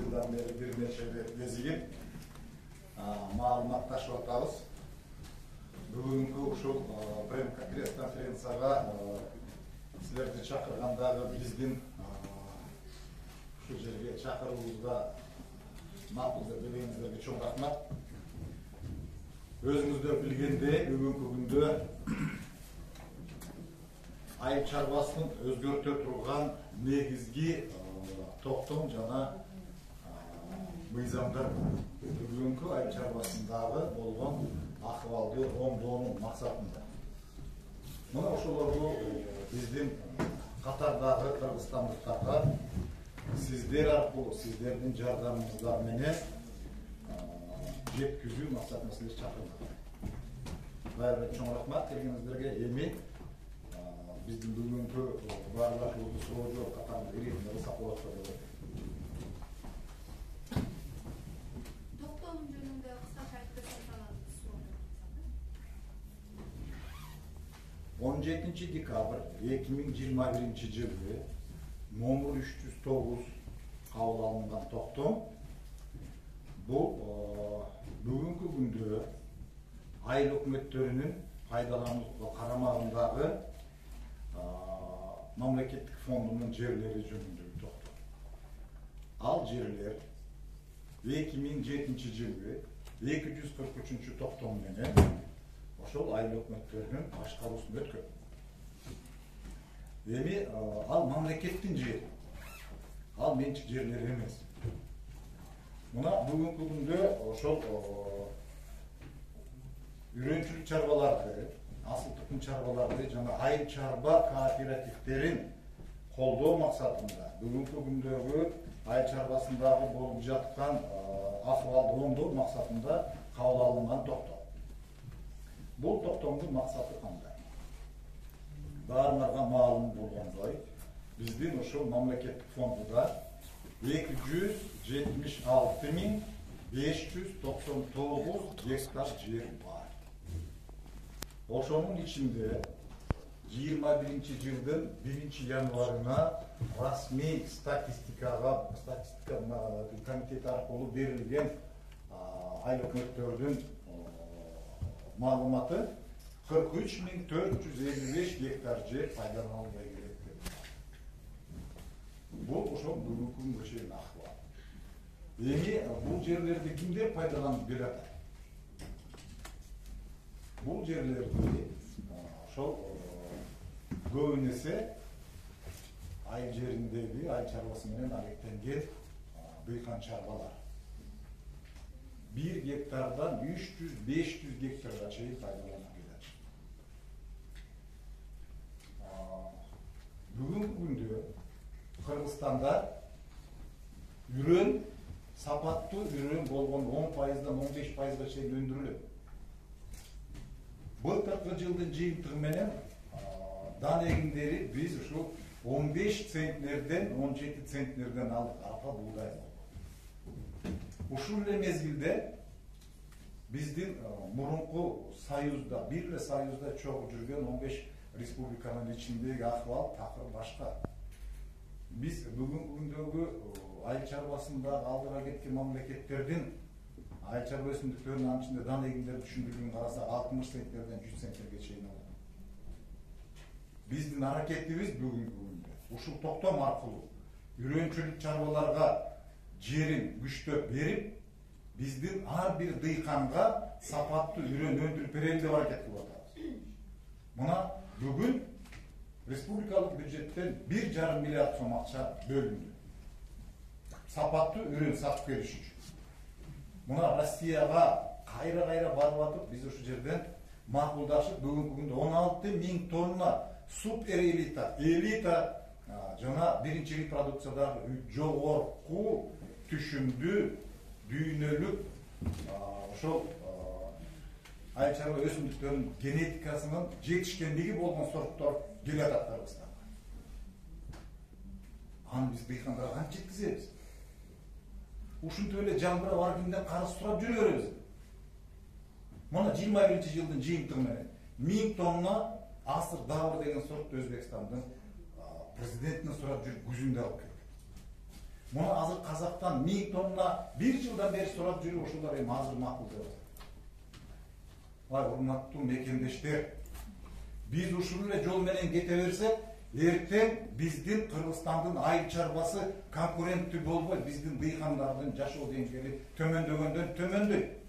жылдан бeri bir neçe bezigip маалыматташып атабыз. Бүгүнкү ушул пресс-конференцияга силерди чакыргандагы биздин ушул жерге чакыруубузга макул деп билгениңиздерге чоң рахмат. Өзүңүздөр билгендей, бүгүнкү күндө айыл чарбасын өзгөртө турган негизги токтом жана мыйзамдар бүгүнкү айыл чарбасындагы болгон акыбалды оңдоонун максатында. Мына ошолорду биздин катардагы кыргызстандыктарга сиздер аркылуу, сиздердин жардамыңыздар менен жеткизүү максатында силерди чакырдык. Баары чоң рахмат келгениңиздерге. Эми биздин бүгүнкү баарлашуубузду суроо жооп катарында иретинде кылсак болот деп ойлойм. Токтом жөнүндө кыскача айтып берсеңиз 17 декабрь 2021 жылы номер 309 кабыл алынган токтом бул бүгүнкү күндө айыл өкмөттөрүнүн пайдаланууга карамагындагы мамлекеттик фондунун жерлери жөнүндөгү токтом. Ал жерлер 2007 жылы 243 токтом менен ошол айыл өкмөттөрүнүн башкаруусунда өткөн. Эми ал мамлекеттин жери, ал менчик жерлер эмес. Мына бүгүнкү күндө ошол үйрөнчүлүк чарбаларды, асыл тукум чарбаларды жана айыл чарба кооперативтерин колдоо максатында бүгүнкү күндөгү айыл чарбасындагы болуп жаткан акыбалды оңдоо максатында кабыл алынган токтом. Бул токтомдун максаты кандай? Баарыңарга маалым болгондой, биздин ошол мамлекеттик фондуда 276.599 гектар жер бар. Ошонун ичинде 21 жылдын 1 январына расмий статистика комитети аркылуу берилген айыл өкмөттөрдүн маалыматы 43.455 гектар жер пайдаланылбай келет. Бул ошол бүгүнкү күнгө чейин акыбал. Эми бул жерлерди кимдер пайдаланып келет? Бул жерлерди ошол көбүнесе айыл жериндеги айыл чарбасы менен алектенген дыйкан чарбалар. 1 гектардан 300-500 гектарга чейин пайдаланып келет. Бүгүнкү күндө Кыргызстанда үрөн, сапаттуу үрөн болгон 10%-дан 15%-га чейин өндүрүлөт. Былтыркы жылдын жыйынтыгы менен дан эгиндери биз ушул 15 центнерден 17 центнерден алдык арпа буудай. Ушул эле мезгилде биздин мурунку союзда, бир эле союзда чогуу жүргөн 15 республиканын ичиндеги акыбал такыр башка. Биз бүгүнкү күндөгү айыл чарбасында алдыга кеткен мамлекеттердин айыл чарба өсүмдүктөрүнүн анын ичинде дан эгиндер түшүндүрүлгөн карасак 60 центнерден 100 центнерге чейин алат. Биздин аракетибиз бүгүнкү күндө ушул токтом аркылуу үйрөнчүлүк чарбаларга жерин күчтөп берип, биздин ар бир дыйканга сапаттуу үрөн өндүрүп берели деп аракет кылып атабыз. Мына бүгүн республикалык бюджеттен 1,5 миллиард сом акча бөлүндү. Сапаттуу үрөн сатып бериш үчүн. Мына Россияга кайра барып атып, биз ушул жерден макулдашып, бүгүнкү күндө 16.000 тонна суперэлита, элита жана биринчи репродукциядагы жогорку түшүмдүү дүйнөлүк ошол айыл чарба өсүмдүктөрүнүн генетикасынын жетишкендиги болгон сорттор келе атат Кыргызстанга. Аны биз дыйкандарга кантип жеткизебиз? Ушинтип эле жаңгырап ар кимден карыз сурап жүрө беребиз. Мына 21 жылдын жыйынтыгы менен 1000 тонна асыр дабыр деген сортту Өзбекстандын президентине сурап жүрүп күзүндө алып келди. Муну азыр Казактан 1000 тонна bir жылдан бери сурап жүрүп ошолор эми азыр макул деп атат. Урматтуу мекендештер, биз ушул эле жол менен кете берсек, эртең биздин Кыргызстандын айыл чарбасы конкуренттүү болбойт, биздин дыйкандардын жашоо деңгээли төмөндөгөндөн төмөндөйт.